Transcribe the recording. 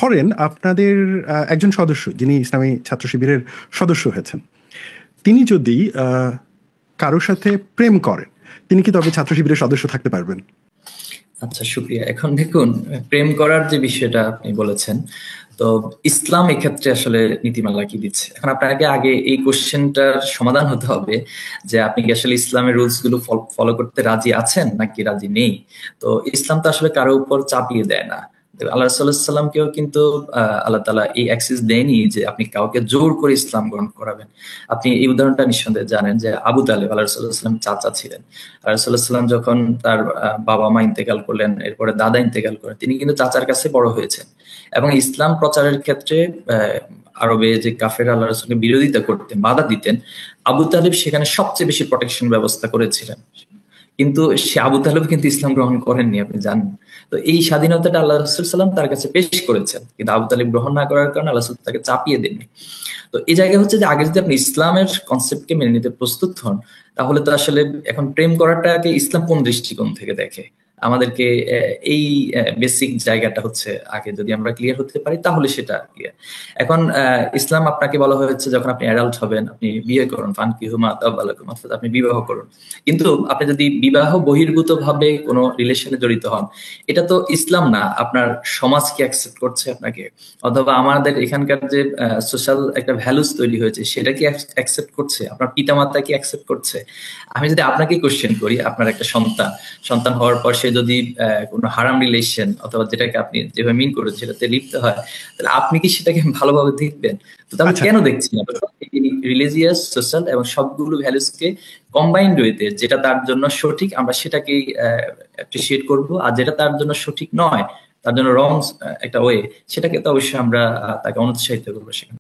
ধরেন আপনাদের একজন সদস্য যিনি ইসলামী ছাত্র শিবিরের সদস্য হয়েছেন, তিনি যদি কারোর সাথে প্রেম করেন, তিনি কি তবে ছাত্র শিবিরের সদস্য থাকতে পারবেন? আচ্ছা, শুক্রিয়া। এখন দেখুন, প্রেম করার যে বিষয়টা আপনি বলেছেন, তো ইসলাম এক্ষেত্রে আসলে নীতিমালা কি দিচ্ছে? এখন আপনাকে আগে এই কোশ্চেনটার সমাধান হতে হবে যে আপনি কি আসলে ইসলামের রুলস গুলো ফলো করতে রাজি আছেন নাকি রাজি নেই। তো ইসলাম তো আসলে কারো উপর চাপিয়ে দেয় না। আল্লাহ রাসূলুল্লাহ সাল্লামকেও কিন্তু আল্লাহ তাআলা এই অ্যাক্সেস দেয়নি যে আপনি কাউকে জোর করে ইসলাম গ্রহণ করাবেন। আপনি এই উদাহরণটা নিঃসন্দেহে জানেন যে আবু তালেব আল্লাহ রাসূলুল্লাহ সাল্লাম চাচা ছিলেন। আল্লাহ রাসূলুল্লাহ সাল্লাম যখন তার বাবা মা ইন্তেকাল করলেন, এরপরে দাদা ইন্তেকাল করেন, তিনি কিন্তু চাচার কাছে বড় হয়েছেন। এবং ইসলাম প্রচারের ক্ষেত্রে আরবে যে কাফের আল্লাহ রাসূলের বিরোধিতা করতেন, বাধা দিতেন, আবু তালেব সেখানে সবচেয়ে বেশি প্রোটেকশন ব্যবস্থা করেছিলেন। কিন্তু সে আবু তালেব কিন্তু ইসলাম গ্রহণ করেননি, আপনি জানেন। তো এই স্বাধীনতাটা আল্লাহ রাসূল সাল্লাম তার কাছে পেশ করেছেন, কিন্তু আবু তালেব গ্রহণ না করার কারণে আল্লাহ রাসূল তাকে চাপিয়ে দেননি। তো এই জায়গায় হচ্ছে যে আগে যদি আপনি ইসলামের কনসেপ্টকে মেনে নিতে প্রস্তুত হন, তাহলে তো আসলে এখন প্রেম করাটাকে ইসলাম কোন দৃষ্টিকোণ থেকে দেখে আমাদেরকে এই বেসিক জায়গাটা হচ্ছে আগে যদি আমরা ক্লিয়ার হতে পারি তাহলে সেটা ক্লিয়ার। এখন ইসলাম আপনাকে বলা হয়েছে যখন আপনি অ্যাডাল্ট হবেন আপনি বিয়ে করুন, ফানকিহু মা তাবা লাকুম, অর্থাৎ আপনি বিবাহ করুন। কিন্তু আপনি যদি বিবাহ বহির্ভূত ভাবে কোনো রিলেশনে জড়িত হন, এটা তো ইসলাম না, আপনার সমাজ কি অ্যাকসেপ্ট করছে আপনাকে, অথবা আমাদের এখানকার যে সোশ্যাল একটা ভ্যালুস তৈরি হয়েছে সেটা কি অ্যাকসেপ্ট করছে, আপনার পিতামাতা কি অ্যাকসেপ্ট করছে। আমি যদি আপনাকে কোশ্চেন করি, আপনার একটা সন্তান সন্তান হওয়ার পর সে যদি কোনো হারাম রিলেশন অথবা যেটাকে আপনি যেভাবে মিন করেন সেটাতে লিপ্ত হয়, তাহলে আপনি কি সেটাকে ভালোভাবে দেখবেন? তো তাহলে আচ্ছা, কেন দেখছি না? রিলিজিয়াস, সোশ্যাল এবং সবগুলো ভ্যালুসকে কম্বাইন্ড ওয়েতে যেটা তার জন্য সঠিক আমরা সেটাকেই অ্যাপ্রিসিয়েট করব, আর যেটা তার জন্য সঠিক নয়, তার জন্য রং একটা ওয়ে, সেটাকে তো অবশ্যই আমরা তাকে অনুৎসাহিত করবো সেখানে।